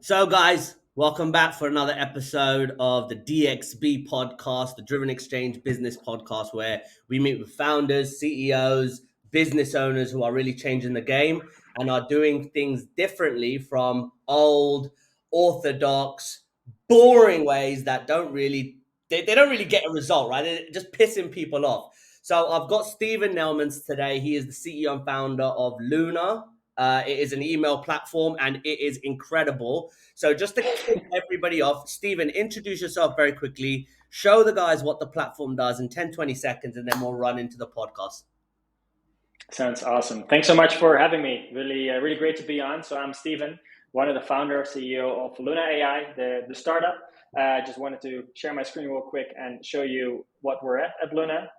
So, guys, welcome back for another episode of the DXB podcast, the Driven Exchange Business Podcast, where we meet with founders, CEOs, business owners who are really changing the game and are doing things differently from old, orthodox, boring ways that they don't really get a result, right? They're just pissing people off. So I've got Steven Nelemans today. He is the CEO and founder of Luna. It is an email platform and it is incredible. So just to kick everybody off, Stephen, introduce yourself very quickly. Show the guys what the platform does in 10, 20 seconds, and then we'll run into the podcast. Sounds awesome. Thanks so much for having me. Really great to be on. So I'm Steven, one of the founder, CEO of Luna AI, the startup. I just wanted to share my screen real quick and show you what we're at Luna.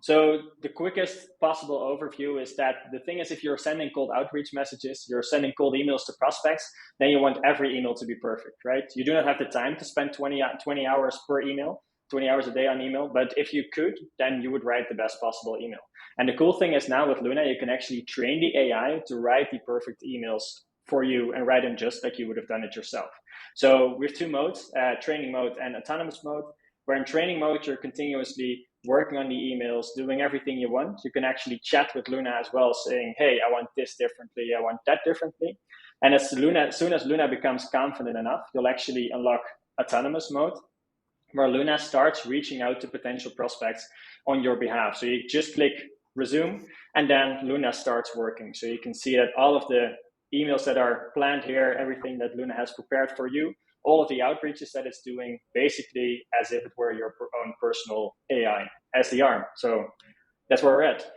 So the quickest possible overview is that the thing is, if you're sending cold outreach messages, you're sending cold emails to prospects, then you want every email to be perfect, right? You do not have the time to spend 20 hours per email, 20 hours a day on email. But if you could, then you would write the best possible email. And the cool thing is now with Luna, you can actually train the AI to write the perfect emails for you and write them just like you would have done it yourself. So we have two modes, training mode and autonomous mode. Where in training mode, you're continuously working on the emails, doing everything you want. You can actually chat with Luna as well, saying, hey, I want this differently, I want that differently. And as soon as Luna becomes confident enough, you'll actually unlock autonomous mode, where Luna starts reaching out to potential prospects on your behalf. So you just click resume, and then Luna starts working. So you can see that all of the emails that are planned here, everything that Luna has prepared for you, all of the outreaches that it's doing, basically as if it were your own personal AI as the arm. So that's where we're at.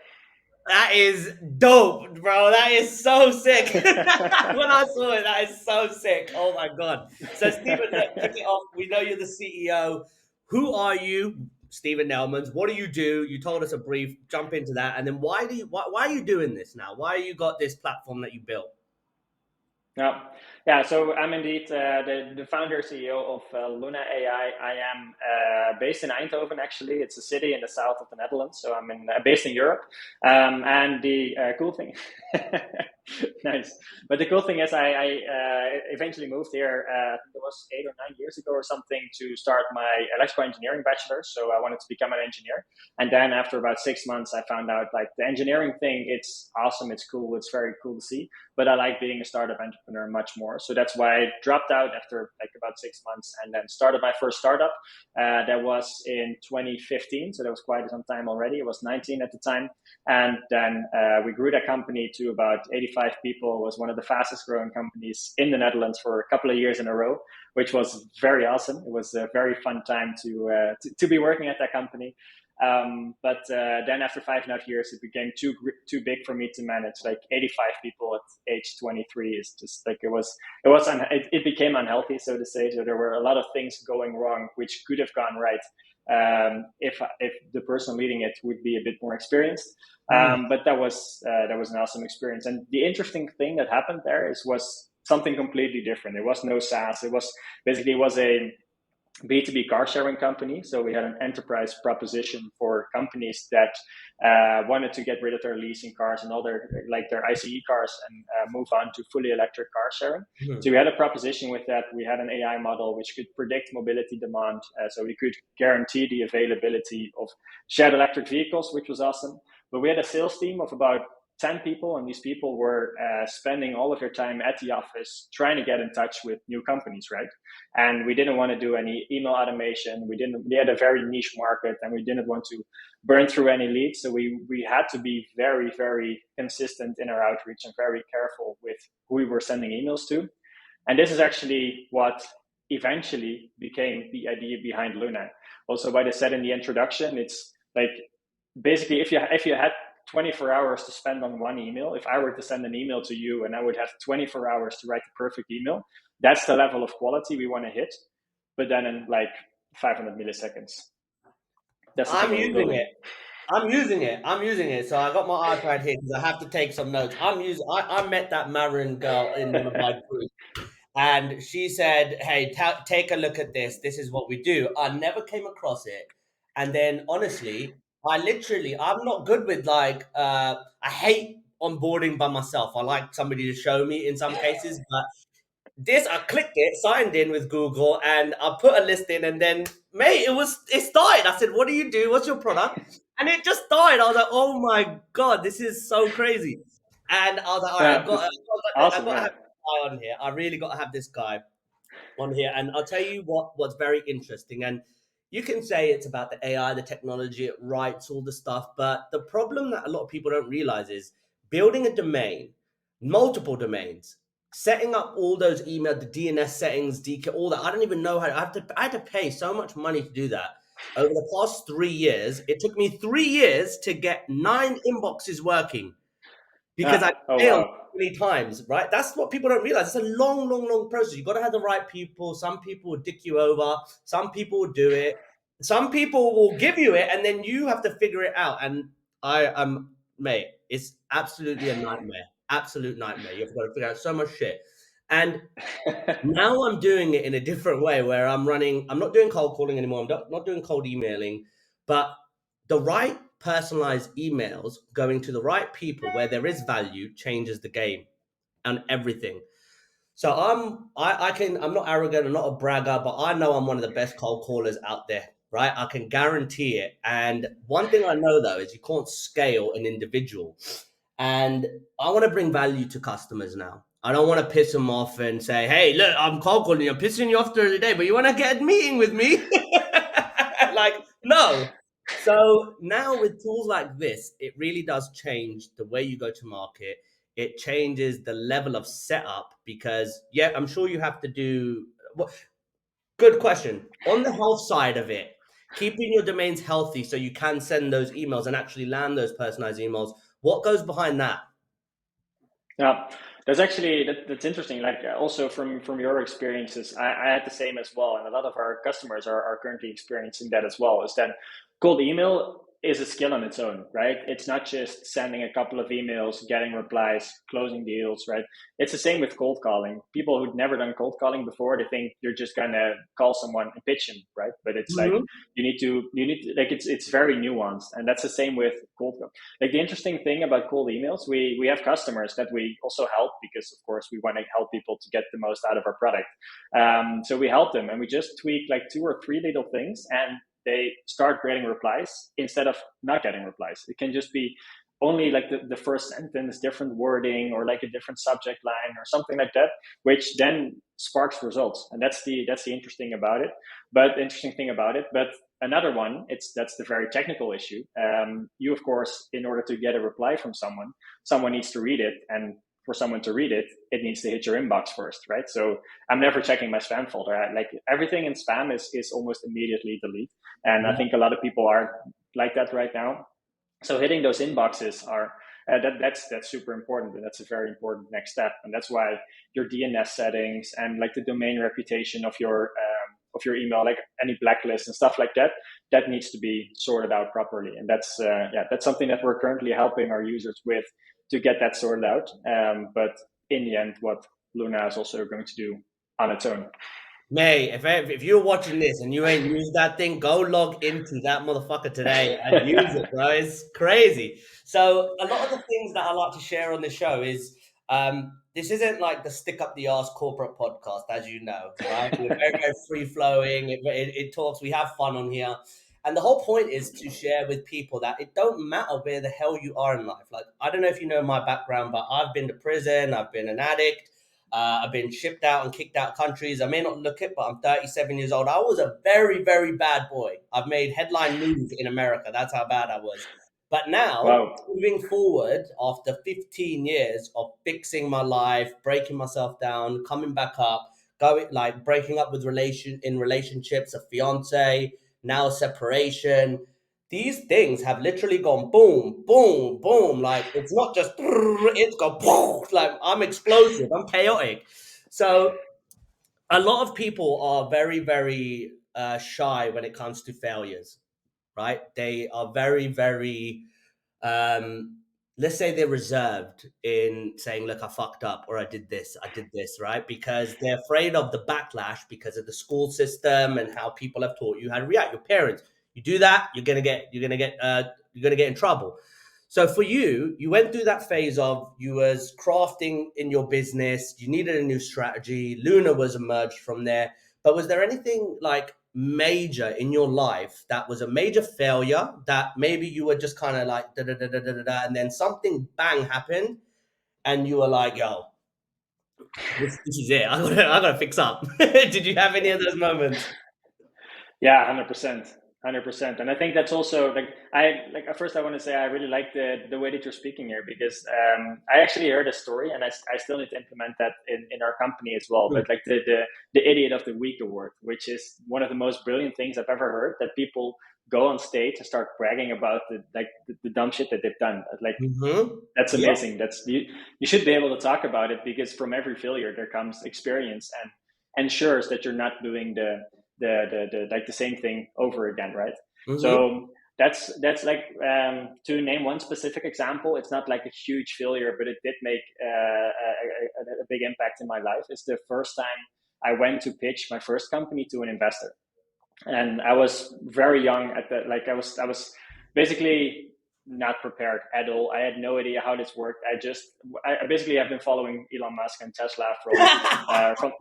That is dope, bro. That is so sick. When I saw it, that is so sick. Oh my god. So Stephen, kick it off. We know you're the CEO. Who are you, Steven Nelemans? What do you do? You told us a brief. Jump into that, and then why are you doing this now? Why you got this platform that you built? Yeah. So I'm indeed the founder CEO of Luna AI. I am based in Eindhoven. Actually, it's a city in the south of the Netherlands. So I'm based in Europe. And the cool thing, nice. But the cool thing is, I eventually moved here. It was 8 or 9 years ago or something, to start my electrical engineering bachelor. So I wanted to become an engineer. And then after about 6 months, I found out like the engineering thing. It's awesome. It's cool. It's very cool to see. But I like being a startup entrepreneur much more. So that's why I dropped out after like about 6 months and then started my first startup. That was in 2015. So that was quite some time already. I was 19 at the time. And then we grew that company to about 85 people. It was one of the fastest growing companies in the Netherlands for a couple of years in a row, which was very awesome. It was a very fun time to be working at that company. But then after 5.5 years, it became too big for me to manage. Like 85 people at age 23 is just like it became unhealthy, so to say. So there were a lot of things going wrong, which could have gone right if the person leading it would be a bit more experienced. But that was an awesome experience. And the interesting thing that happened there was something completely different. It was no SaaS. It was a B2B car sharing company. So we had an enterprise proposition for companies that wanted to get rid of their leasing cars and all their ICE cars and move on to fully electric car sharing. So we had a proposition with that. We had an AI model which could predict mobility demand. So we could guarantee the availability of shared electric vehicles, which was awesome. But we had a sales team of about 10 people, and these people were spending all of their time at the office trying to get in touch with new companies, right? And we didn't want to do any email automation. We had a very niche market, and we didn't want to burn through any leads. So we had to be very, very consistent in our outreach and very careful with who we were sending emails to. And this is actually what eventually became the idea behind Luna. Also, what I said in the introduction, it's like basically if you had 24 hours to spend on one email, if I were to send an email to you and I would have 24 hours to write the perfect email, that's the level of quality we want to hit. But then in like 500 milliseconds. I'm using it. So I got my iPad here because I have to take some notes. I met that Marin girl in one of my groups, and she said, "Hey, take a look at this. This is what we do." I never came across it, and then honestly, I'm not good with I hate onboarding by myself. I like somebody to show me in some cases, but This I clicked it, signed in with Google, and I put a list in, and then mate, it started. I said, "What do you do? What's your product?" And it just started. I was like, "Oh my god, this is so crazy!" And I was like, "All right, Yeah, I awesome. got to Yeah. have this guy on here. I really got to have this guy on here." And I'll tell you what's very interesting. And you can say it's about the AI, the technology, it writes all the stuff, but the problem that a lot of people don't realize is building a domain, multiple domains, setting up all those email, the DNS settings, DK, all that. I don't even know how. I had to pay so much money to do that. Over the past 3 years, it took me 3 years to get 9 inboxes working because I Yeah. Oh failed wow. many times, right? That's what people don't realize. It's a long, long, long process. You got to have the right people. Some people will dick you over. Some people will do it. Some people will give you it, and then you have to figure it out. And I am, mate, it's absolutely a nightmare. Absolute nightmare. You've got to figure out so much shit. And now I'm doing it in a different way where I'm not doing cold calling anymore. I'm not doing cold emailing, but the right personalized emails going to the right people where there is value changes the game and everything. So I'm not arrogant, I'm not a bragger, but I know I'm one of the best cold callers out there, right? I can guarantee it. And one thing I know though is you can't scale an individual. And I want to bring value to customers now. I don't want to piss them off and say, "Hey, look, I'm cold calling you. I'm pissing you off during the day, but you want to get a meeting with me?" Like, no. So now with tools like this, it really does change the way you go to market. It changes the level of setup because, yeah, I'm sure you have to do. Well, good question. On the health side of it, keeping your domains healthy so you can send those emails and actually land those personalized emails. What goes behind that? Yeah, that's actually that's interesting. Like also from your experiences, I had the same as well, and a lot of our customers are currently experiencing that as well. Is that cold email is a skill on its own, right? It's not just sending a couple of emails, getting replies, closing deals, right? It's the same with cold calling. People who've never done cold calling before, they think you're just gonna call someone and pitch them, right? But it's like Mhm. you need to like it's very nuanced, and that's the same with cold. Like the interesting thing about cold emails, we have customers that we also help because of course we want to help people to get the most out of our product. So we help them and we just tweak like 2 or 3 little things, and they start getting replies instead of not getting replies. It can just be only like the first sentence, different wording, or like a different subject line or something like that, which then sparks results. And that's the interesting about it. But the interesting thing about it, but another one, that's the very technical issue. You, of course, in order to get a reply from someone needs to read it, and for someone to read it, it needs to hit your inbox first, right? So I'm never checking my spam folder. Like everything in spam is almost immediately delete, and I Yeah. think a lot of people are like that right now. So hitting those inboxes are that's super important, and that's a very important next step, and that's why your DNS settings and like the domain reputation of your email, like any blacklist and stuff like that, that needs to be sorted out properly, and that's something that we're currently helping our users with to get that sorted out. But in the end, what Luna is also going to do on its own. Mate, if you're watching this and you ain't used that thing, go log into that motherfucker today and use it, bro. It's crazy. So a lot of the things that I like to share on this show is this isn't like the stick up the arse corporate podcast, as you know, right? We're very, very free flowing. It talks. We have fun on here, and the whole point is to share with people that it don't matter where the hell you are in life. Like I don't know if you know my background, but I've been to prison. I've been an addict. I've been shipped out and kicked out of countries. I may not look it, but I'm 37 years old. I was a very, very bad boy. I've made headline news in America. That's how bad I was. But now, Wow. moving forward, after 15 years of fixing my life, breaking myself down, coming back up, going like breaking up with relationships, a fiance, now separation, these things have literally gone boom, boom, boom. Like it's not just it's gone boom. Like I'm explosive, I'm chaotic. So a lot of people are very, very shy when it comes to failures, right? They are very, very um, let's say they're reserved in saying, "Look, I fucked up," or I did this," right? Because they're afraid of the backlash because of the school system and how people have taught you how to react. Your parents, you do that, you're gonna get in trouble. So for you, you went through that phase of you was crafting in your business, you needed a new strategy, Luna was emerged from there. But was there anything like major in your life that was a major failure that maybe you were just kind of like da da da da da da da, and then something bang happened and you were like, yo, this is it. I gotta fix up. Did you have any of those moments? Yeah, 100%, 100%. And I think that's also like at first I want to say I really like the way that you're speaking here, because I actually heard a story, and I still need to implement that in our company as well. Mm. But like the Idiot of the Week award, which is one of the most brilliant things I've ever heard, that people go on stage and start bragging about the dumb shit that they've done. Like, Mm-hmm. that's Yeah. amazing. That's you should be able to talk about it, because from every failure there comes experience, and ensures that you're not doing the like the same thing over again, right? Mm-hmm. So that's like, to name one specific example. It's not like a huge failure, but it did make a big impact in my life. It's the first time I went to pitch my first company to an investor, and I was very young at that. Like I was basically not prepared at all. I had no idea how this worked. I basically have been following Elon Musk and Tesla from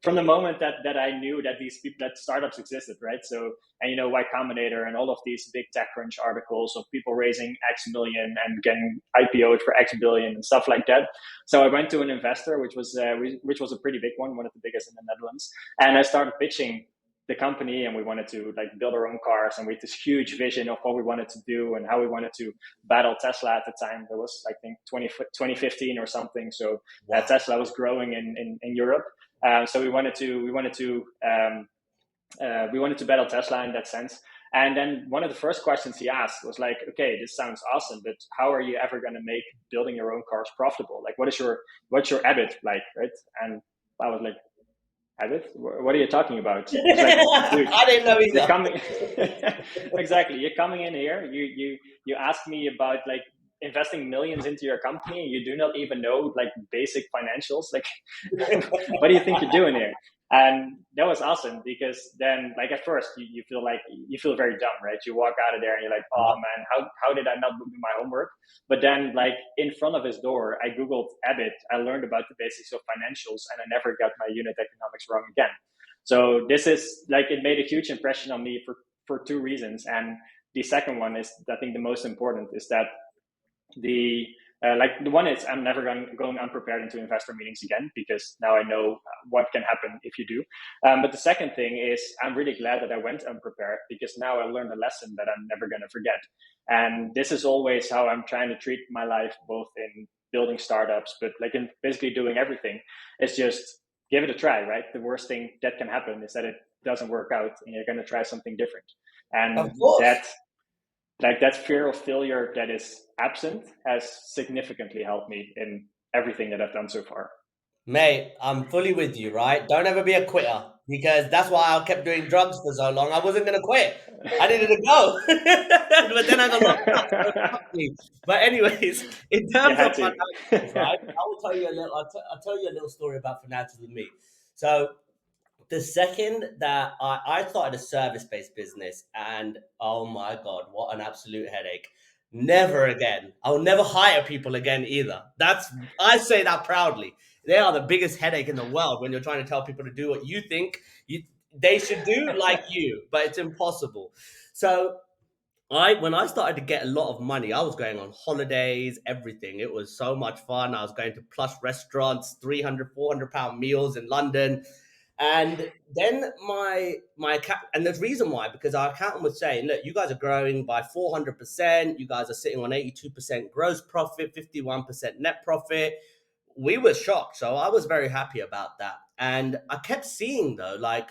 from the moment that I knew that that startups existed, right? So, and Y Combinator and all of these big TechCrunch articles of people raising X million and getting IPO'd for X billion and stuff like that. So I went to an investor, which was a pretty big one of the biggest in the Netherlands, and I started pitching the company, and we wanted to like build our own cars, and with this huge vision of what we wanted to do and how we wanted to battle Tesla at the time. There was, I think, 2015 or something. So Wow. Tesla was growing in Europe. So we wanted to battle Tesla in that sense. And then one of the first questions he asked was like, okay, this sounds awesome, but how are you ever going to make building your own cars profitable? Like, what's your EBIT like, right? And I was like, EBIT? What are you talking about? It's like, dude, I didn't know you're either. coming exactly. You're coming in here. You ask me about like investing millions into your company, and you do not even know like basic financials. Like, what do you think you're doing here? And that was awesome, because then, like, at first you feel very dumb, right? You walk out of there and you're like, oh man, how did I not do my homework? But then, like, in front of his door, I googled EBIT. I learned about the basics of financials, and I never got my unit economics wrong again. So this is like, it made a huge impression on me for two reasons. And the second one is, I think the most important, is that the like the one is, I'm never going unprepared into investor meetings again, because now I know what can happen if you do. But the second thing is, I'm really glad that I went unprepared, because now I learned a lesson that I'm never going to forget. And this is always how I'm trying to treat my life, both in building startups, but like in basically doing everything. It's just give it a try, right? The worst thing that can happen is that it doesn't work out, and you're going to try something different. Of And course. that fear of failure that is absent has significantly helped me in everything that I've done so far. Mate, I'm fully with you, right? Don't ever be a quitter, because that's why I kept doing drugs for so long. I wasn't going to quit. I needed to go. But then I got locked up. So fuck me. But anyways, in You terms had of to. financials, right? I will tell you a little. I'll tell you a little story about financials with me. So the second that I started a service-based business, and oh my god, what an absolute headache. Never again. I'll never hire people again either. That's, I say that proudly. They are the biggest headache in the world when you're trying to tell people to do what you think you, they should do like you, but it's impossible. So when I started to get a lot of money, I was going on holidays, everything. It was so much fun. I was going to plush restaurants, 300, 400 pound meals in London. And then my account, and the reason why, because our accountant was saying, look, you guys are growing by 400%. You guys are sitting on 82% gross profit, 51% net profit. We were shocked. So I was very happy about that. And I kept seeing, though, like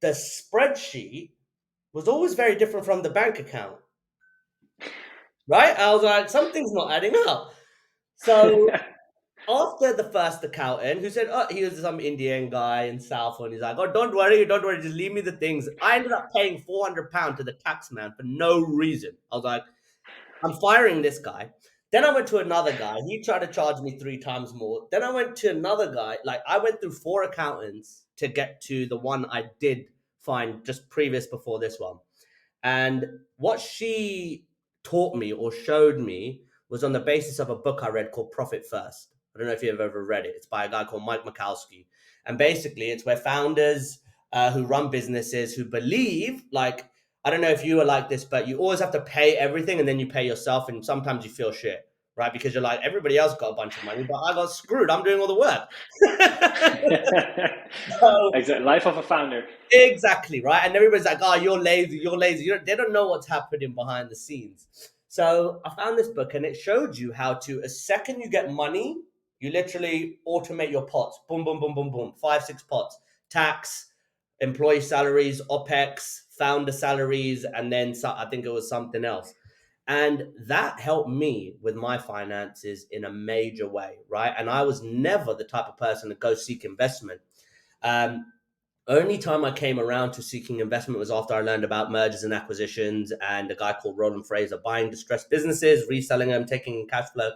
the spreadsheet was always very different from the bank account, right? I was like, something's not adding up. So after the first accountant, who said, oh, he was some Indian guy in South, and he's like, oh, don't worry, just leave me the things. I ended up paying £400 to the tax man for no reason. I was like, I'm firing this guy. Then I went to another guy. He tried to charge me 3 times more. Then I went to another guy. Like, I went through 4 accountants to get to the one I did find just previous before this one. And what she taught me or showed me was on the basis of a book I read called Profit First. I don't know if you've ever read it. It's by a guy called Mike Mikowski. And basically, it's where founders who run businesses who believe, like, I don't know if you are like this, but you always have to pay everything and then you pay yourself. And sometimes you feel shit, right? Because you're like, everybody else got a bunch of money, but I got screwed. I'm doing all the work. So, Exactly. Life of a founder. exactly, right? And everybody's like, oh, you're lazy, you're lazy. They don't know what's happening behind the scenes. So I found this book and it showed you how to, a second you get money, you literally automate your pots. Boom, boom, boom, boom, boom. 5, 6 pots. Tax, employee salaries, OPEX, founder salaries, and then I think it was something else. And that helped me with my finances in a major way, right? And I was never the type of person to go seek investment. Um, Only time I came around to seeking investment was after I learned about mergers and acquisitions and a guy called Roland Fraser buying distressed businesses, reselling them, taking cash flow,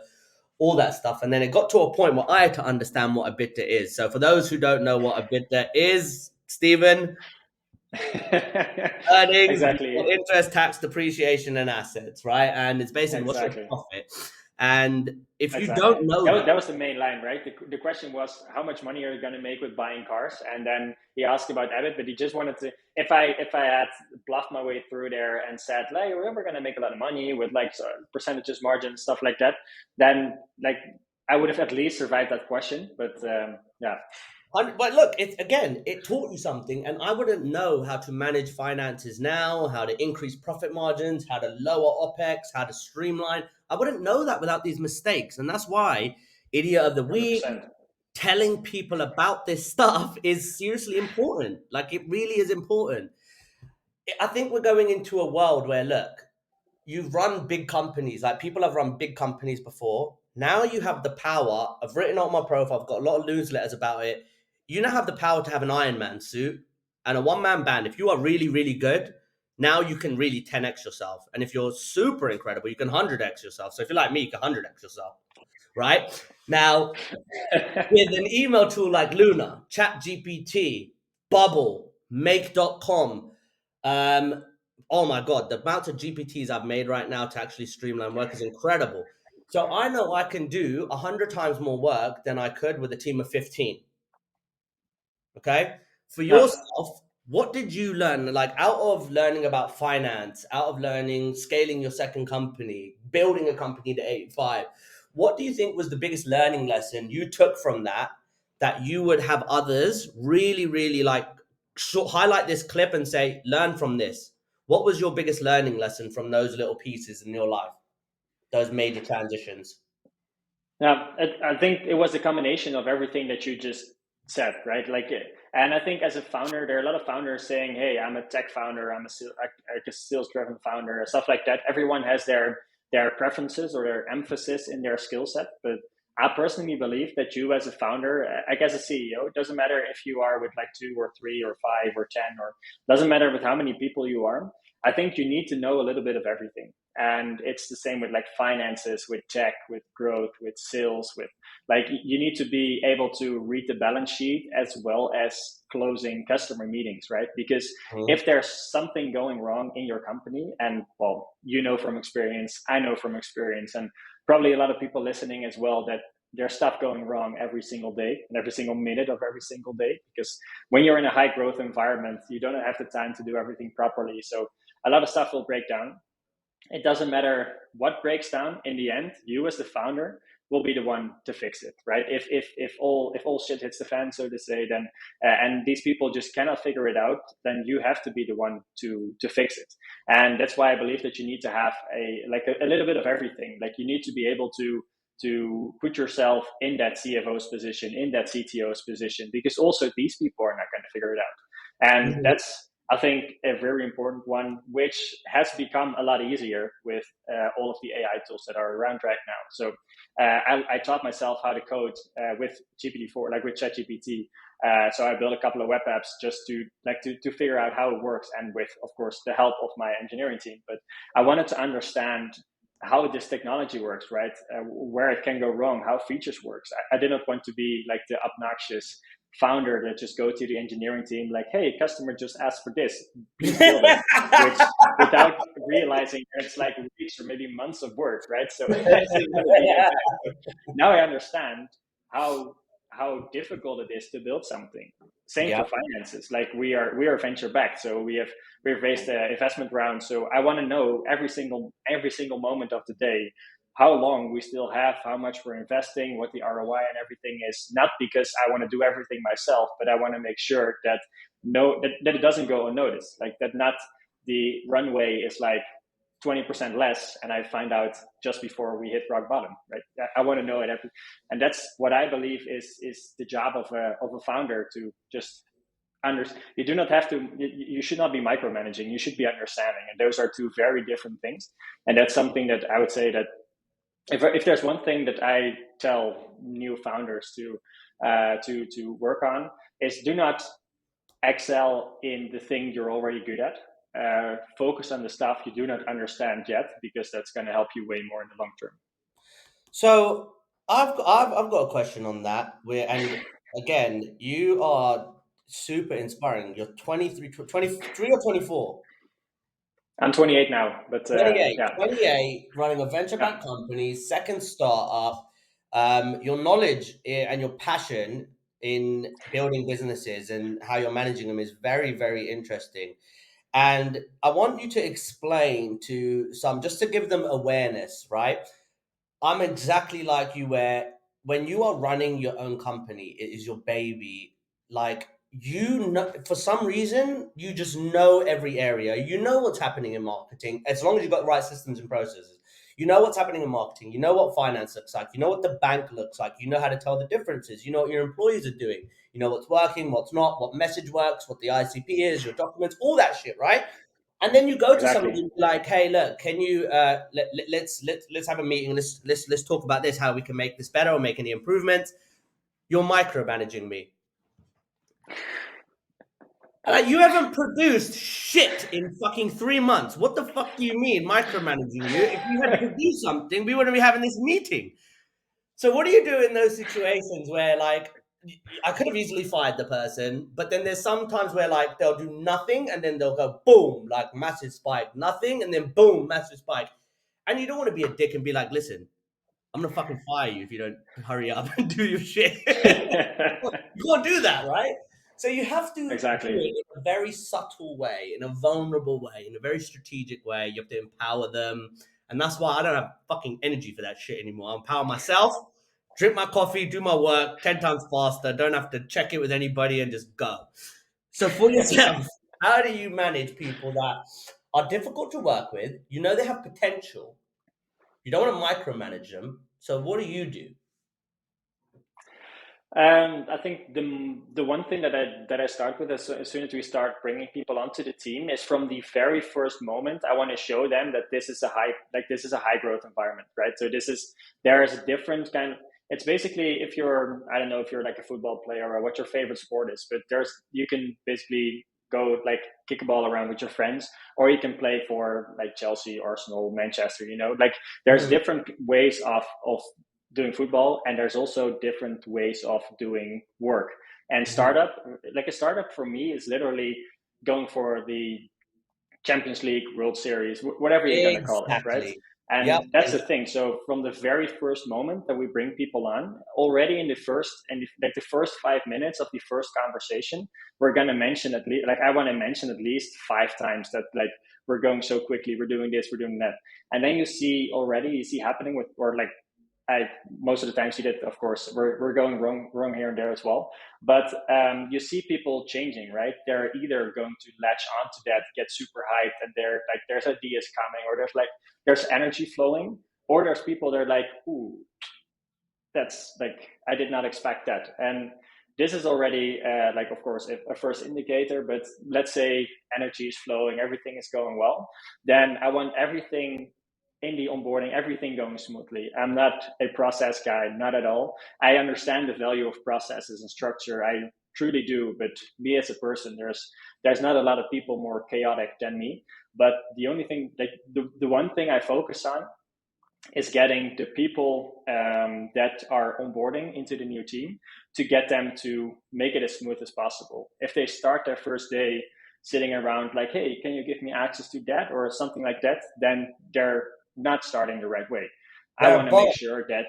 all that stuff. And then it got to a point where I had to understand what a bidder is. So for those who don't know what a bidder is, Stephen, earnings before Exactly. interest, tax, depreciation, and assets, right? And it's basically what's your Exactly. profit. And if you Exactly. don't know That that, was the main line, right? The question was, how much money are you going to make with buying cars? And then he asked about EBIT, but he just wanted to. If I had bluffed my way through there and said, like, we're going to make a lot of money with like percentages, margins, stuff like that, then like I would have at least survived that question. But yeah. but look, it taught you something, and I wouldn't know how to manage finances now, how to increase profit margins, how to lower OPEX, how to streamline. I wouldn't know that without these mistakes. And that's why Idiot of the Week, 100%. telling people about this stuff is seriously important. Like, it really is important. I think we're going into a world where, look, you've run big companies, like people have run big companies before. Now you have the power. I've written on my profile, I've got a lot of newsletters about it. You now have the power to have an Iron Man suit and a one-man band. If you are really, really good, now you can really 10x yourself. And if you're super incredible, you can 100x yourself. So if you're like me, you can 100x yourself, right? Now, with an email tool like Luna, ChatGPT, Bubble, Make.com, um, oh my God, the amount of GPTs I've made right now to actually streamline work is incredible. So I know I can do 100 times more work than I could with a team of 15. Okay. For Yeah. yourself, what did you learn? Like, out of learning about finance, out of learning scaling your second company, building a company to 85, what do you think was the biggest learning lesson you took from that, that you would have others really, really like highlight this clip and say, learn from this? What was your biggest learning lesson from those little pieces in your life, those major transitions? Yeah, I think it was a combination of everything that you just said, right? Like, and I think as a founder, there are a lot of founders saying, "Hey, I'm a tech founder, I'm a sales-driven founder," stuff like that. Everyone has their preferences or their emphasis in their skill set, but I personally believe that you, as a founder, like as a CEO, it doesn't matter if you are with like 2 or 3 or 5 or 10, or doesn't matter with how many people you are. I think you need to know a little bit of everything. And it's the same with like finances, with tech, with growth, with sales, with like you need to be able to read the balance sheet as well as closing customer meetings, right? Because Mhm. if there's something going wrong in your company, and well, you know from experience, I know from experience, and probably a lot of people listening as well, that there's stuff going wrong every single day and every single minute of every single day, because when you're in a high growth environment, you don't have the time to do everything properly. So a lot of stuff will break down. It doesn't matter what breaks down in the end, you as the founder will be the one to fix it, right? If all shit hits the fan, so to say, then and these people just cannot figure it out, then you have to be the one to fix it. And that's why I believe that you need to have a little bit of everything. Like, you need to be able to put yourself in that CFO's position, in that CTO's position, because also these people are not going to figure it out. And Mhm. that's, I think, a very important one, which has become a lot easier with all of the AI tools that are around right now. So I taught myself how to code with GPT-4, like with ChatGPT. So I built a couple of web apps just to figure out how it works, and with, of course, the help of my engineering team. But I wanted to understand how this technology works, right? Where it can go wrong, how features works. I didn't want to be like the obnoxious founder that just go to the engineering team like, hey, customer just asked for this, please build it, which without realizing it's like weeks or maybe months of work, right? So that's a really big impact. So now I understand how difficult it is to build something. Same Yeah. for finances. Like we are venture backed, so we've raised an investment round. So I want to know every single moment of the day how long we still have, how much we're investing, what the ROI and everything is. Not because I want to do everything myself, but I want to make sure that that it doesn't go unnoticed. Like that, not the runway is like 20% less, and I find out just before we hit rock bottom, right? I want to know it every, and that's what I believe is the job of a founder, to just understand. You do not have to. You should not be micromanaging. You should be understanding, and those are two very different things. And that's something that I would say that if there's one thing that I tell new founders to work on, is do not excel in the thing you're already good at. Focus on the stuff you do not understand yet, because that's going to help you way more in the long term. So I've got a question on that. And again, you are super inspiring. You're 23, 23 or 24? I'm 28 now, but 28, yeah, 28, running a yeah, venture-backed company, second startup. Your knowledge and your passion in building businesses and how you're managing them is very, very interesting. And I want you to explain to some, just to give them awareness, right? I'm exactly like you, where when you are running your own company, it is your baby. Like, you know, for some reason, you just know every area. You know what's happening in marketing, as long as you've got the right systems and processes. You know what's happening in marketing. You know what finance looks like. You know what the bank looks like. You know how to tell the differences. You know what your employees are doing. You know what's working, what's not, what message works, what the ICP is, your documents, all that shit, right? And then you go to exactly. somebody like, "Hey, look, can you let's have a meeting. Let's talk about this, how we can make this better or make any improvements." You're micromanaging me. Like, you haven't produced shit in fucking 3 months. What the fuck do you mean micromanaging you? If you had produced something, we wouldn't be having this meeting. So what do you do in those situations where, like, I could have easily fired the person, but then there's sometimes where, like, they'll do nothing and then they'll go boom, like massive spike, nothing, and then boom, massive spike. And you don't want to be a dick and be like, listen, I'm gonna fucking fire you if you don't hurry up and do your shit. You can't do that, right? So you have to do Exactly. it in a very subtle way, in a vulnerable way, in a very strategic way. You have to empower them. And that's why I don't have fucking energy for that shit anymore. I empower myself, drink my coffee, do my work 10 times faster, don't have to check it with anybody and just go. So for yourself, how do you manage people that are difficult to work with? You know they have potential. You don't want to micromanage them. So what do you do? I think the one thing that I start with, as soon as we start bringing people onto the team, is from the very first moment I want to show them that this is a high growth environment, right? So there is a different kind of, it's basically, if you're, I don't know if you're like a football player or what your favorite sport is, but you can basically go like kick a ball around with your friends, or you can play for like Chelsea, Arsenal, Manchester, like there's Mhm. different ways of doing football, and there's also different ways of doing work. And Mhm. a startup for me is literally going for the Champions League, World Series, whatever you're going to call it, right? Exactly. And Yep. that's the And thing. So from the very first moment that we bring people on, already in the first 5 minutes of the first conversation, we're going to mention at least, like I want to mention at least 5 times that, like, we're going so quickly, we're doing this, we're doing that. And then you see happening with, or like I most of the time see that, of course, we're going wrong here and there as well. But you see people changing, right? They're either going to latch onto that, get super hyped, and they're like, there's ideas coming, or there's energy flowing, or there's people that are like, ooh, that's like, I did not expect that. And this is already like, of course, a first indicator. But let's say energy is flowing, everything is going well, then I want everything in the onboarding, everything going smoothly. I'm not a process guy, not at all. I understand the value of processes and structure, I truly do. But me as a person, there's not a lot of people more chaotic than me. But the only thing, like the one thing I focus on is getting the people that are onboarding into the new team to get them to make it as smooth as possible. If they start their first day sitting around like, hey, can you give me access to that or something like that, then they're not starting the right way. I They're want a to make bot. sure that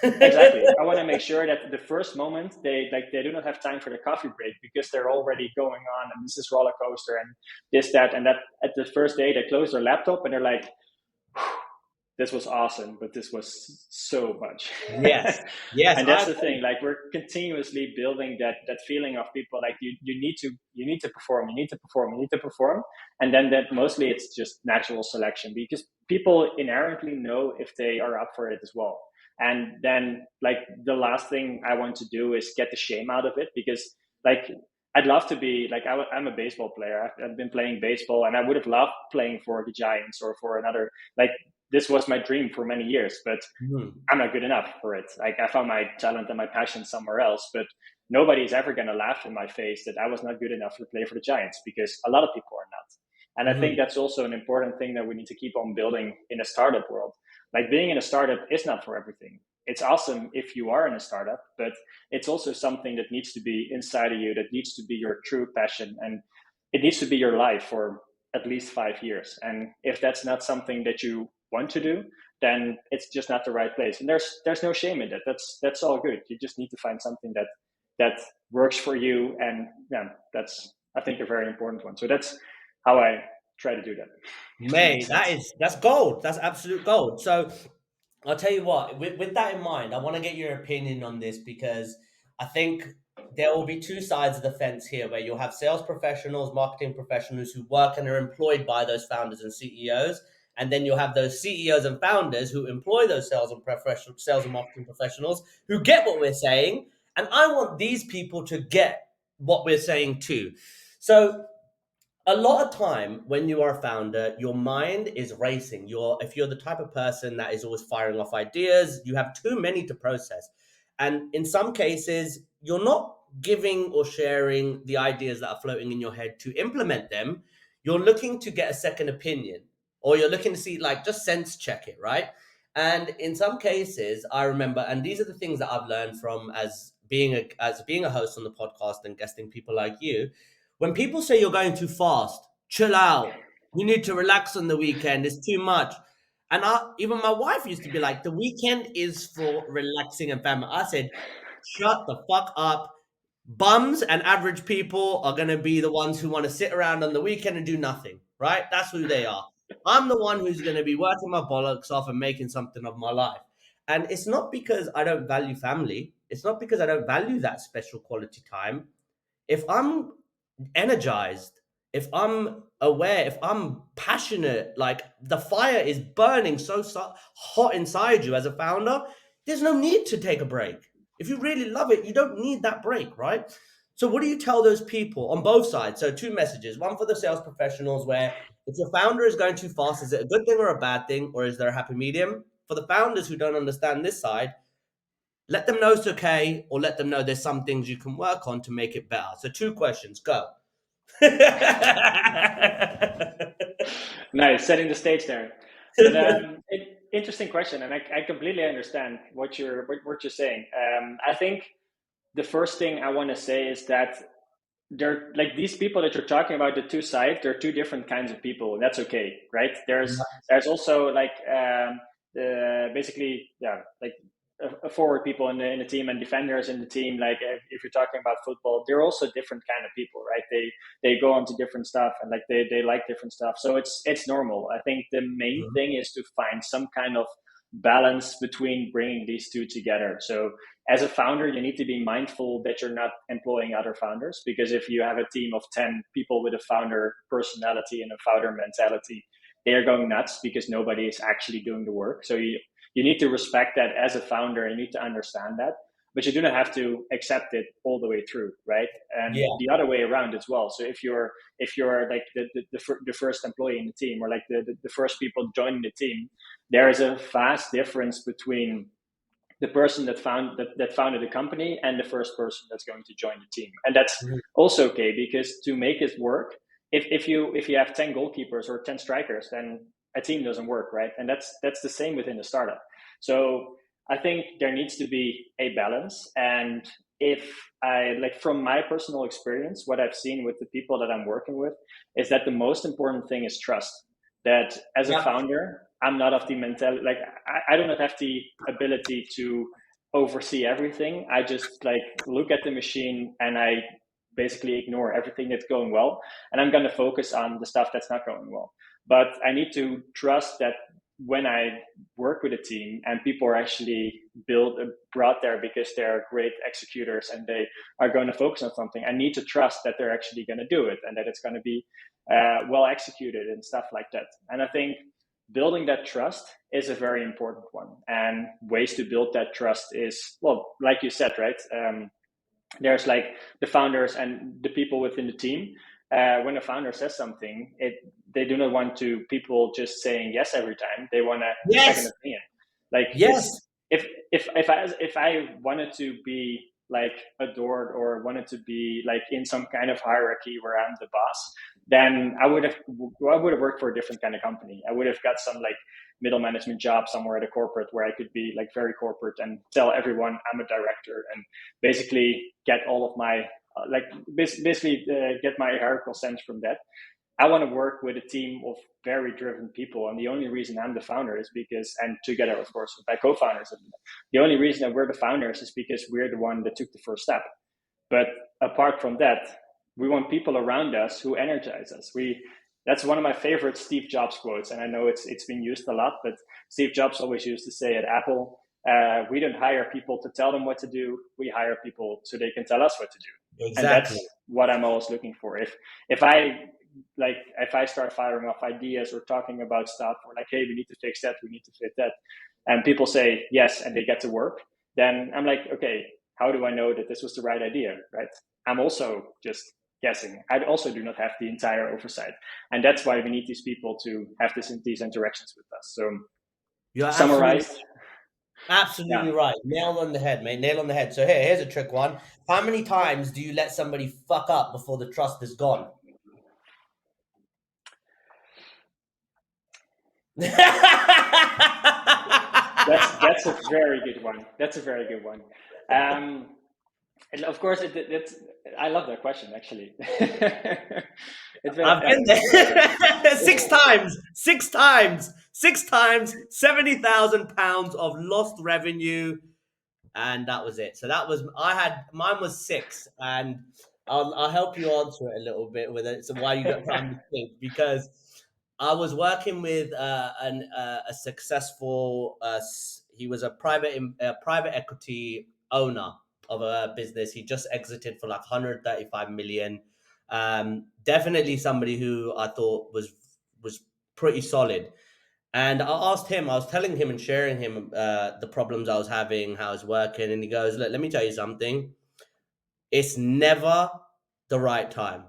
exactly. I want to make sure that the first moment they do not have time for the coffee break because they're already going on and this is roller coaster and this that and that. At the first day, they close their laptop and they're like, this was awesome, but this was so much. Yes, yes, And I that's the agree. thing. Like we're continuously building that feeling of people like you need to perform, you need to perform, you need to perform, and then that mostly it's just natural selection because people inherently know if they are up for it as well. And then like the last thing I want to do is get the shame out of it because like I'd love to be like I'm a baseball player. I've been playing baseball, and I would have loved playing for the Giants or for another like this was my dream for many years, but Mhm. I'm not good enough for it. Like I found my talent and my passion somewhere else, but nobody's ever going to laugh in my face that I was not good enough to play for the Giants because a lot of people are not. And I think Mhm. that's also an important thing that we need to keep on building in a startup world. Like being in a startup is not for everything. It's awesome if you are in a startup, but it's also something that needs to be inside of you, that needs to be your true passion, and it needs to be your life for at least 5 years. And if that's not something that you want to do, then it's just not the right place. And there's no shame in that. That's all good. You just need to find something that works for you, and yeah, that's I think a very important one. So that's how I try to do that. If that makes Mate, sense. that's gold. That's absolute gold. So I'll tell you what, with that in mind, I want to get your opinion on this because I think there will be two sides of the fence here where you'll have sales professionals, marketing professionals who work and are employed by those founders and CEOs. And then you'll have those CEOs and founders who employ those sales and marketing professionals who get what we're saying. And I want these people to get what we're saying too. So a lot of time when you are a founder, your mind is racing. If you're the type of person that is always firing off ideas, you have too many to process. And in some cases, you're not giving or sharing the ideas that are floating in your head to implement them. You're looking to get a second opinion, or you're looking to see, like, just sense check it, right? And in some cases, I remember, and these are the things that I've learned from as being a host on the podcast and guesting people like you. When people say you're going too fast, chill out. You need to relax on the weekend. It's too much. And even my wife used to be like, the weekend is for relaxing and family. I said, shut the fuck up. Bums and average people are going to be the ones who want to sit around on the weekend and do nothing, right? That's who they are. I'm the one who's going to be working my bollocks off and making something of my life. And it's not because I don't value family. It's not because I don't value that special quality time. If I'm energized, if I'm aware, if I'm passionate, like the fire is burning so hot inside you as a founder, there's no need to take a break. If you really love it, you don't need that break, right? So, what do you tell those people on both sides? So, two messages: one for the sales professionals, where if your founder is going too fast, is it a good thing or a bad thing, or is there a happy medium? For the founders who don't understand this side, let them know it's okay, or let them know there's some things you can work on to make it better. So, two questions, go. Nice, setting the stage there. But interesting question, and I completely understand what you're saying. I think the first thing I want to say is that they're like these people that you're talking about, the two sides, they're two different kinds of people. That's okay, right? There's also like basically yeah, like a forward people in the team and defenders in the team. Like if you're talking about football, they're also different kind of people, right? They go on to different stuff and like they like different stuff. So it's normal. I think the main thing is to find some kind of balance between bringing these two together. So as a founder, you need to be mindful that you're not employing other founders, because if you have a team of 10 people with a founder personality and a founder mentality, they are going nuts because nobody is actually doing the work. So you need to respect that as a founder. You need to understand that, but you do not have to accept it all the way through, right? And Yeah. the other way around as well. So if you're like the first employee in the team, or like the first people joining the team, there is a vast difference between the person that founded the company and the first person that's going to join the team. And that's Mhm. also okay, because to make it work, if you have 10 goalkeepers or 10 strikers, then a team doesn't work, right? And that's the same within the startup. So I think there needs to be a balance. And if I like, from my personal experience, what I've seen with the people that I'm working with is that the most important thing is trust. That as a Yep. founder, I'm not of the mentality, like I do not have the ability to oversee everything. I just like look at the machine and I basically ignore everything that's going well. And I'm going to focus on the stuff that's not going well. But I need to trust that when I work with a team and people are actually brought there because they're great executors and they are going to focus on something, I need to trust that they're actually going to do it and that it's going to be well executed and stuff like that. And I think building that trust is a very important one. And ways to build that trust is, well, like you said, right? There's like the founders and the people within the team. When a founder says something, they do not want to people just saying yes every time. They want a second Yes. opinion. Like Yes. if I wanted to be like adored or wanted to be like in some kind of hierarchy where I'm the boss, then I would have worked for a different kind of company. I would have got some like middle management job somewhere at a corporate where I could be like very corporate and tell everyone I'm a director and basically get all of my get my hierarchical sense from that. I want to work with a team of very driven people. And the only reason I'm the founder is because, and together, of course, with my co-founders, the only reason that we're the founders is because we're the one that took the first step. But apart from that, we want people around us who energize us. That's one of my favorite Steve Jobs quotes. And I know it's been used a lot, but Steve Jobs always used to say at Apple, we don't hire people to tell them what to do. We hire people so they can tell us what to do. Exactly. And that's what I'm always looking for. If I start firing off ideas or talking about stuff or like, hey, we need to fix that, we need to fit that, and people say yes and they get to work, then I'm like, okay, how do I know that this was the right idea, right? I'm also just guessing. I also do not have the entire oversight, and that's why we need these people to have these interactions with us. So, You're summarized. absolutely Yeah. right. Nail on the head, mate. Nail on the head. So here's a trick one. How many times do you let somebody fuck up before the trust is gone? That's a very good one. That's a very good one. And of course, it's. I love that question. Actually, I've been there six times, £70,000 of lost revenue, and that was it. So that was mine was six, and I'll help you answer it a little bit with it. So why you got time to think? Because I was working with a successful. He was a private equity owner of a business. He just exited for like 135 million. Definitely somebody who I thought was pretty solid. And I asked him, I was telling him and sharing him the problems I was having, how it's working, and he goes, "Look, let me tell you something. It's never the right time,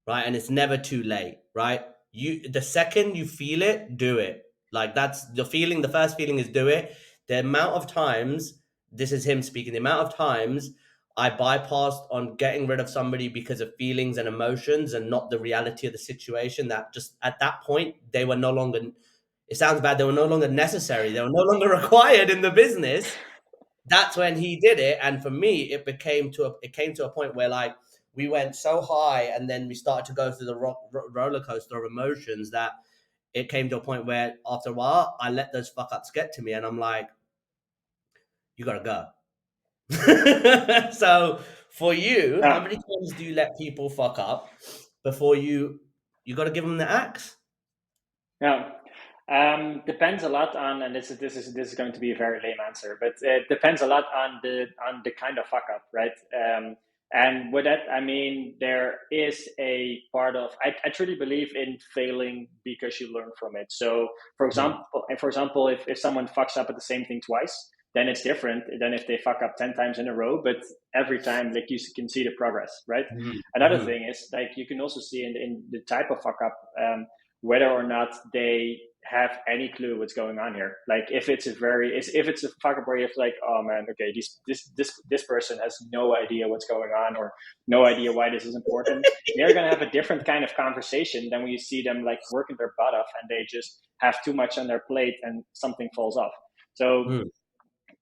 right? And it's never too late, right? The second you feel it, do it. Like that's the feeling. The first feeling is do it. The amount of times, this is him speaking, the amount of times I bypassed on getting rid of somebody because of feelings and emotions and not the reality of the situation, that just at that point, they were no longer, it sounds bad, they were no longer necessary. They were no longer required in the business. That's when he did it. And for me, it came to a point where like we went so high and then we started to go through the roller coaster of emotions that it came to a point where after a while I let those fuck ups get to me and I'm like, you gotta go. So for you, how Yeah. many times do you let people fuck up before you got to give them the axe? Yeah. Depends a lot on, and this is going to be a very lame answer, but it depends a lot on the kind of fuck up, right? And with that, I mean there is a part of I truly believe in failing because you learn from it. So, for example, if someone fucks up at the same thing twice, then it's different than if they fuck up 10 times in a row. But every time, like you can see the progress, right? Another Mm-hmm. thing is like you can also see in the type of fuck up. Whether or not they have any clue what's going on here. Like if it's a fuck up where it's like, oh man, okay, this person has no idea what's going on or no idea why this is important. They're gonna have a different kind of conversation than when you see them like working their butt off and they just have too much on their plate and something falls off. So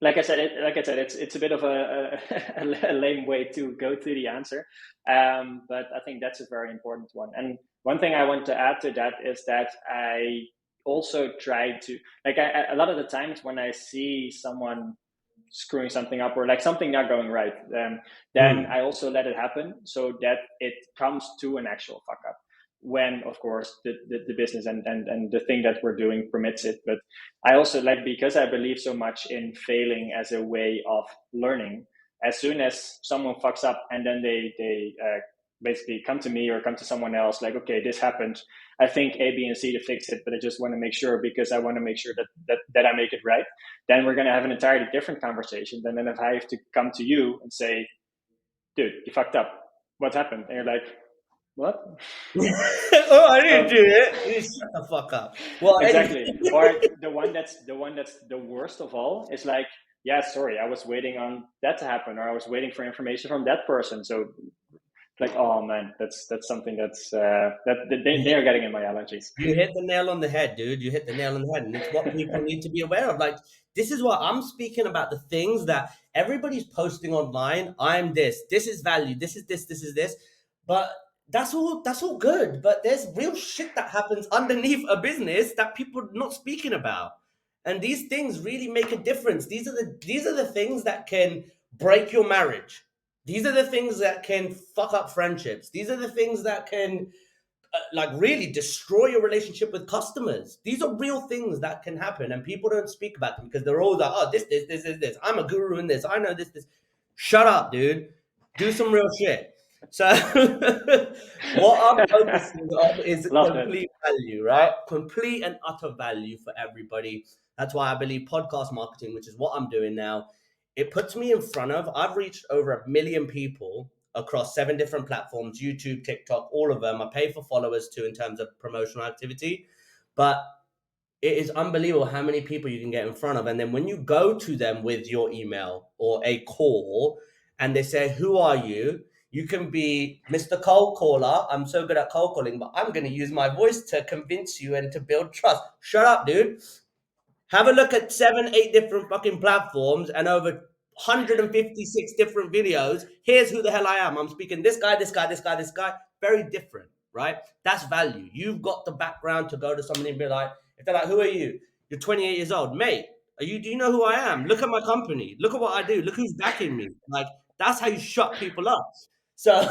like I said, it's a bit of a lame way to go to the answer, but I think that's a very important one. And one thing I want to add to that is that I also try to a lot of the times when I see someone screwing something up or like something not going right, then I also let it happen so that it comes to an actual fuck up when of course the business and the thing that we're doing permits it. But I also because I believe so much in failing as a way of learning, as soon as someone fucks up and then they basically come to me or come to someone else like, okay, this happened, I think A, B, and C to fix it, but I just want to make sure because I want to make sure that I make it right, then we're going to have an entirely different conversation than if I have to come to you and say, dude, you fucked up, what happened? And you're like, what? Oh, I didn't do it. You shut the fuck up. Well, exactly. Or the one that's the worst of all is like, yeah, sorry, I was waiting on that to happen, or I was waiting for information from that person. So like, oh man, that's something that's they are getting in my allergies. You hit the nail on the head, dude. You hit the nail on the head. And it's what people need to be aware of. Like, this is what I'm speaking about, the things that everybody's posting online. I'm this. This is value. This is this. This is this. But that's all good. But there's real shit that happens underneath a business that people are not speaking about. And these things really make a difference. These are the things that can break your marriage. These are the things that can fuck up friendships. These are the things that can like really destroy your relationship with customers. These are real things that can happen, and people don't speak about them because they're always like, "Oh, this. I'm a guru in this. I know this." Shut up, dude. Do some real shit. So, what I'm focusing on is complete value, right? Complete and utter value for everybody. That's why I believe podcast marketing, which is what I'm doing now, it puts me in front of. I've reached over 1 million people across 7 different platforms, YouTube, TikTok, all of them. I pay for followers too in terms of promotional activity. But it is unbelievable how many people you can get in front of. And then when you go to them with your email or a call and they say, who are you? You can be Mr. Cold Caller. I'm so good at cold calling, but I'm going to use my voice to convince you and to build trust. Shut up, dude. Have a look at 7, 8 different fucking platforms and over 156 different videos. Here's who the hell I am. I'm speaking this guy, this guy, this guy, this guy. Very different, right? That's value. You've got the background to go to somebody and be like, if they're like, who are you? You're 28 years old. Mate, do you know who I am? Look at my company. Look at what I do. Look who's backing me. Like, that's how you shut people up. So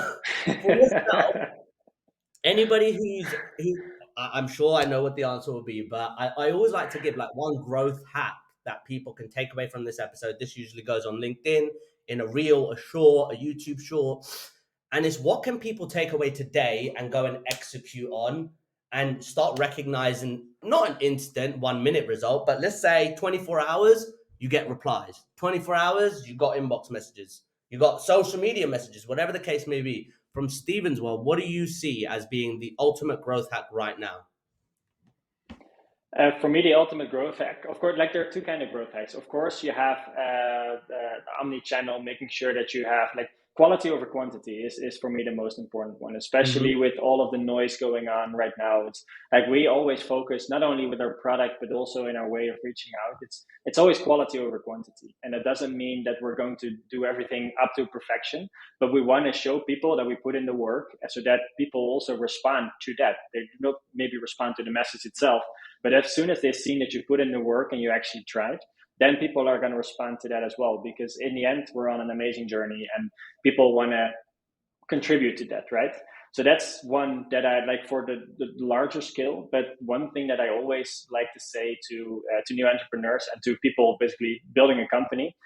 for yourself, anybody I'm sure I know what the answer will be, but I always like to give like one growth hack that people can take away from this episode. This usually goes on LinkedIn, in a reel, a short, a YouTube short. And it's what can people take away today and go and execute on and start recognizing not an instant 1 minute result, but let's say 24 hours, you get replies. 24 hours, you got inbox messages. You got social media messages, whatever the case may be. From Steven's world, what do you see as being the ultimate growth hack right now? For me, the ultimate growth hack, of course, like there are two kind of growth hacks. Of course, you have omni-channel, making sure that you have like quality over quantity is for me the most important one, especially with all of the noise going on right now. It's like we always focus not only with our product, but also in our way of reaching out. It's always quality over quantity. And that doesn't mean that we're going to do everything up to perfection, but we want to show people that we put in the work so that people also respond to that. They do not maybe respond to the message itself, but as soon as they've seen that you put in the work and you actually tried, then people are going to respond to that as well. Because in the end, we're on an amazing journey and people want to contribute to that, right? So that's one that I like for the larger scale. But one thing that I always like to say to new entrepreneurs and to people basically building a company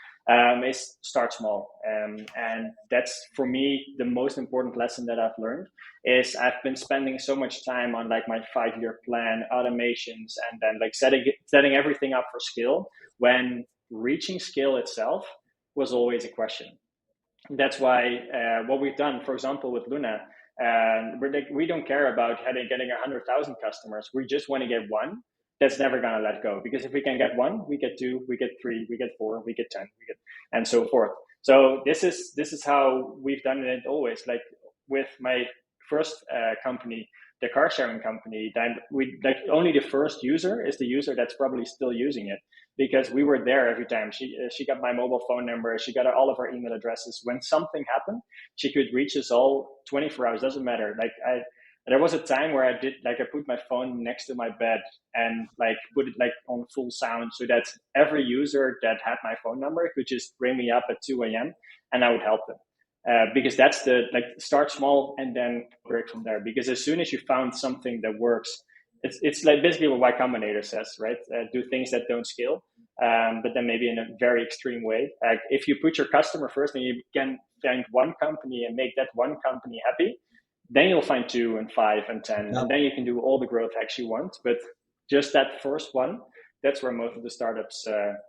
is start small. And that's for me the most important lesson that I've learned is I've been spending so much time on like my 5-year plan, automations, and then like setting everything up for scale when reaching scale itself was always a question. That's why what we've done, for example, with Luna, we don't care about getting 100,000 customers. We just want to get one that's never going to let go, because if we can get 1, we get 2, we get 3, we get 4, we get 10, we get, and so forth. So this is how we've done it always. Like with my first company, the car sharing company, then we like only the first user is the user that's probably still using it, because we were there every time. She got my mobile phone number, she got all of our email addresses. When something happened, she could reach us all 24 hours. Doesn't matter. Like there was a time where I put my phone next to my bed and like put it like on full sound, so that every user that had my phone number could just ring me up at 2 a.m. and I would help them. Because that's the like start small and then work from there. Because as soon as you found something that works, it's like basically what Y Combinator says, right? Do things that don't scale, but then maybe in a very extreme way. If you put your customer first and you can find one company and make that one company happy, then you'll find 2 and 5 and 10, and then you can do all the growth hacks you want. But just that first one, that's where most of the startups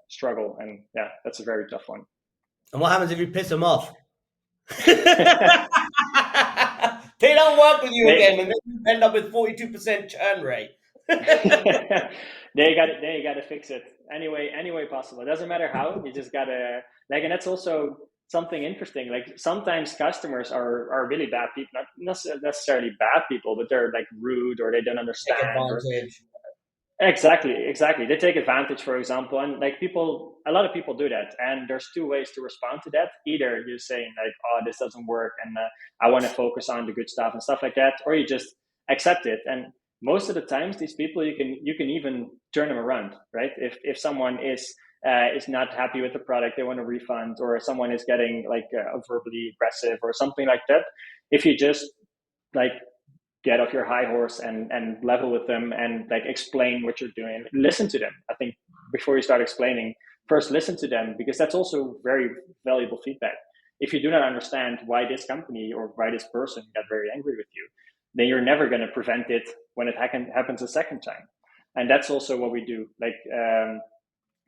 struggle, and yeah, that's a very tough one. And what happens if you piss them off? They don't work with you again, and then you end up with 42% churn rate. They got to fix it anyway possible. It doesn't matter how. You just gotta like, and that's also something interesting. Like sometimes customers are really bad people, not necessarily bad people, but they're like rude, or they don't understand. Take advantage. Exactly. They take advantage, for example, and like a lot of people do that. And there's 2 ways to respond to that. Either you're saying like, "Oh, this doesn't work, and I want to focus on the good stuff and stuff like that," or you just accept it. And most of the times, these people you can even turn them around, right? If someone is not happy with the product, they want a refund, or someone is getting like verbally aggressive or something like that. If you just like get off your high horse and level with them and like explain what you're doing, listen to them. I think before you start explaining, first listen to them, because that's also very valuable feedback. If you do not understand why this company or why this person got very angry with you, then you're never going to prevent it when it happens a second time. And that's also what we do. Like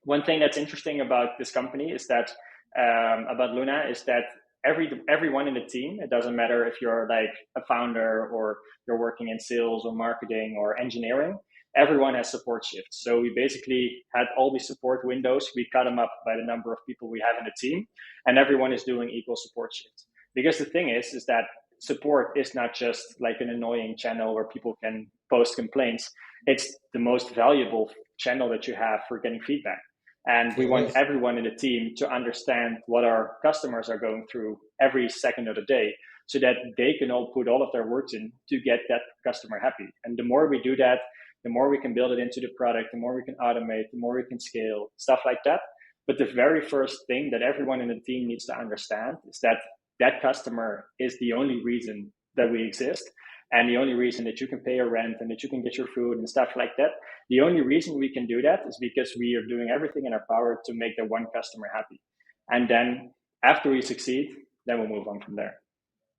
one thing that's interesting about this company is that about Luna is that everyone in the team, it doesn't matter if you're like a founder or you're working in sales or marketing or engineering, everyone has support shifts. So we basically had all these support windows. We cut them up by the number of people we have in the team, and everyone is doing equal support shifts. Because the thing is that support is not just like an annoying channel where people can post complaints. It's the most valuable channel that you have for getting feedback. And we want everyone in the team to understand what our customers are going through every second of the day, so that they can all put all of their work in to get that customer happy. And the more we do that, the more we can build it into the product, the more we can automate, the more we can scale, stuff like that. But the very first thing that everyone in the team needs to understand is that that customer is the only reason that we exist, and the only reason that you can pay your rent and that you can get your food and stuff like that. The only reason we can do that is because we are doing everything in our power to make that one customer happy. And then after we succeed, then we'll move on from there.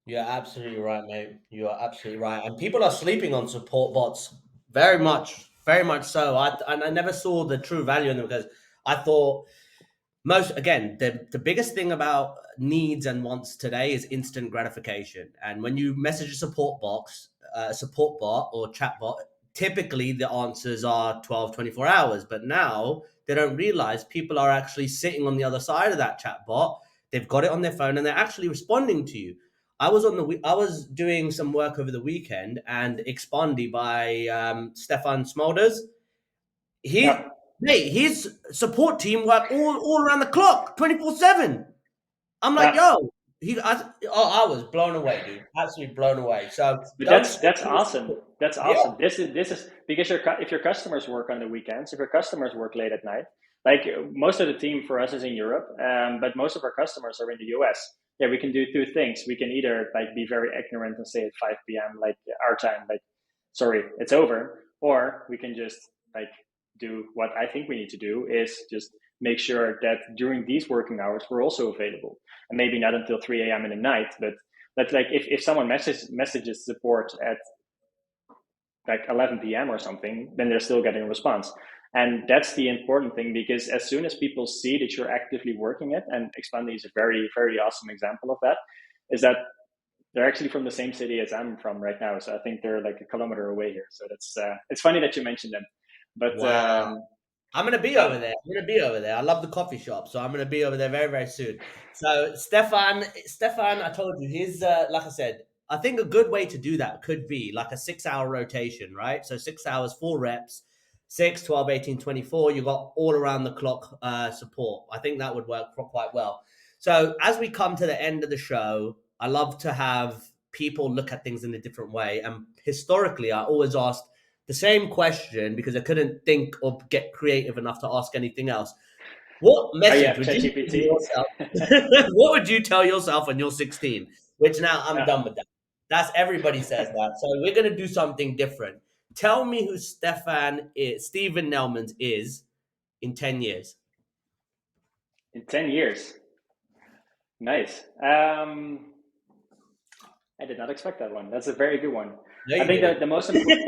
You're absolutely right, mate. You are absolutely right. And people are sleeping on support bots very much so. I never saw the true value in them, because I thought the biggest thing about needs and wants today is instant gratification. And when you message a support bot or chat bot, typically the answers are 12, 24 hours. But now they don't realize people are actually sitting on the other side of that chat bot. They've got it on their phone and they're actually responding to you. I was doing some work over the weekend, and Expondi by Stefan Smolders. His support team work all around the clock, 24/7. I'm like, yo, I was blown away, dude. Absolutely blown away. So but that's awesome. That's awesome. Yeah. This is because if your customers work on the weekends, if your customers work late at night, like most of the team for us is in Europe, but most of our customers are in the US. Yeah, we can do 2 things. We can either like be very ignorant and say at 5 p.m. like our time, like, sorry, it's over, or we can just like do what I think we need to do, is just make sure that during these working hours we're also available, and maybe not until 3 a.m. in the night, but like if someone messages support at like 11 p.m. or something, then they're still getting a response. And that's the important thing, because as soon as people see that you're actively working it, and Expondi is a very, very awesome example of that, is that they're actually from the same city as I'm from right now. So I think they're like a kilometer away here. So that's it's funny that you mentioned them. But Wow. I'm gonna be yeah, over there. I'm gonna be over there. I love the coffee shop, so I'm gonna be over there very, very soon. So Stefan, I told you, he's like I said, I think a good way to do that could be like a 6 hour rotation, right? So 6 hours, 4 reps, 6, 12, 18, 24. You got all around the clock support. I think that would work quite well. So as we come to the end of the show, I love to have people look at things in a different way. And historically, I always asked the same question because I couldn't think or get creative enough to ask anything else. What oh, you message have would you tell ChatGPT. yourself? What would you tell yourself when you're 16? Which now I'm Yeah. done with that. That's everybody says that. So we're gonna do something different. Tell me who Steven Nelemans is in 10 years. In 10 years. Nice. I did not expect that one. That's a very good one. No, I you think that the didn't. most important.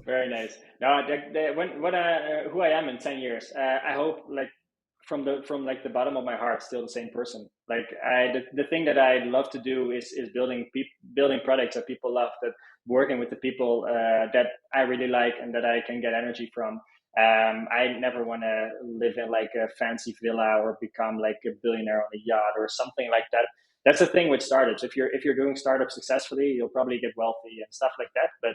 Very nice. No, who I am in 10 years. I hope, like, from like the bottom of my heart, still the same person. Like, the thing that I love to do is building products that people love, that working with the people that I really like and that I can get energy from. I never want to live in like a fancy villa or become like a billionaire on a yacht or something like that. That's the thing with startups. If you're doing startups successfully, you'll probably get wealthy and stuff like that. But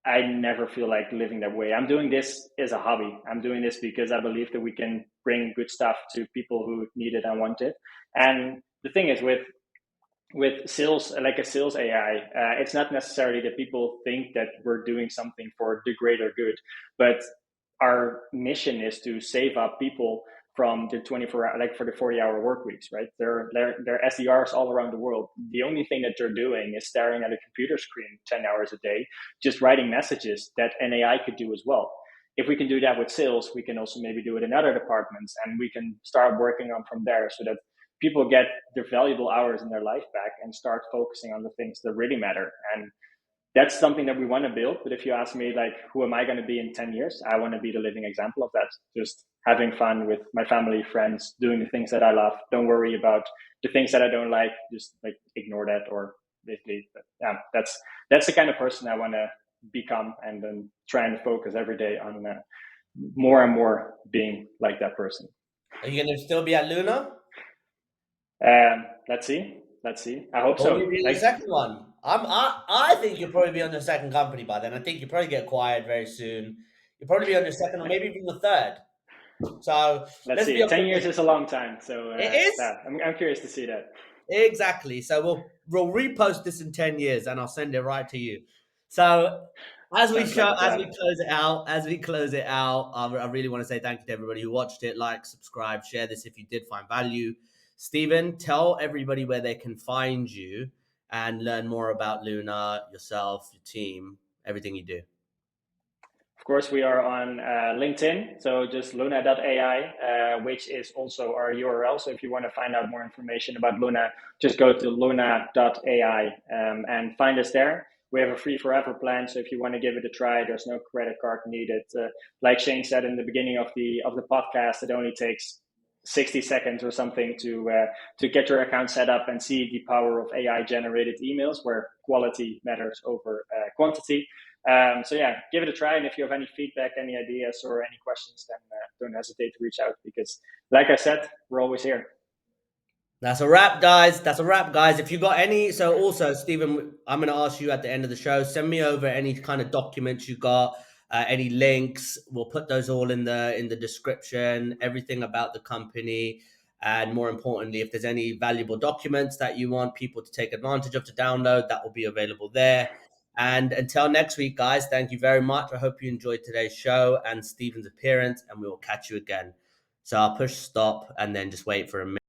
I never feel like living that way. I'm doing this as a hobby. I'm doing this because I believe that we can bring good stuff to people who need it and want it. And the thing is, with sales, like a sales AI, it's not necessarily that people think that we're doing something for the greater good, but our mission is to save up people from the 24 hour, like for the 40-hour work weeks, right? They're SDRs all around the world. The only thing that they're doing is staring at a computer screen 10 hours a day, just writing messages that an AI could do as well. If we can do that with sales, we can also maybe do it in other departments, and we can start working on from there so that people get their valuable hours in their life back and start focusing on the things that really matter. And that's something that we want to build. But if you ask me, like, who am I going to be in 10 years? I want to be the living example of that. Just having fun with my family, friends, doing the things that I love. Don't worry about the things that I don't like. Just like ignore that, or basically, yeah, that's the kind of person I want to become, and then try and focus every day on more and more being like that person. Are you gonna still be at Luna? Let's see. Let's see. I hope Or will you so. be in the Like, second one? I think you'll probably be on the second company by then. I think you'll probably get acquired very soon. You'll probably be on your second or maybe even the third. So let's let's be see. 10 years optimistic. is a long time, so It is yeah, I'm curious to see that. exactly. So we'll repost this in 10 years, and I'll send it right to you. So Sounds like a as we plan. close it out, I really want to say thank you to everybody who watched it. Like, subscribe, share this if you did find value. Steven, tell everybody where they can find you and learn more about Luna, yourself, your team, everything you do. Of course, we are on LinkedIn, so just luna.ai, which is also our URL. So if you want to find out more information about Luna, just go to luna.ai and find us there. We have a free forever plan, so if you want to give it a try, there's no credit card needed. Like Shane said in the beginning of the podcast, it only takes 60 seconds or something to get your account set up and see the power of AI generated emails, where quality matters over quantity. So yeah, give it a try. And if you have any feedback, any ideas, or any questions, then don't hesitate to reach out, because, like I said, we're always here. That's a wrap, guys. That's a wrap, guys. If you got any, so also, Stephen, I'm going to ask you at the end of the show, send me over any kind of documents you got, any links. We'll put those all in the description, everything about the company. And more importantly, if there's any valuable documents that you want people to take advantage of to download, that will be available there. And until next week, guys, thank you very much. I hope you enjoyed today's show and Stephen's appearance, and we will catch you again. So I'll push stop and then just wait for a minute.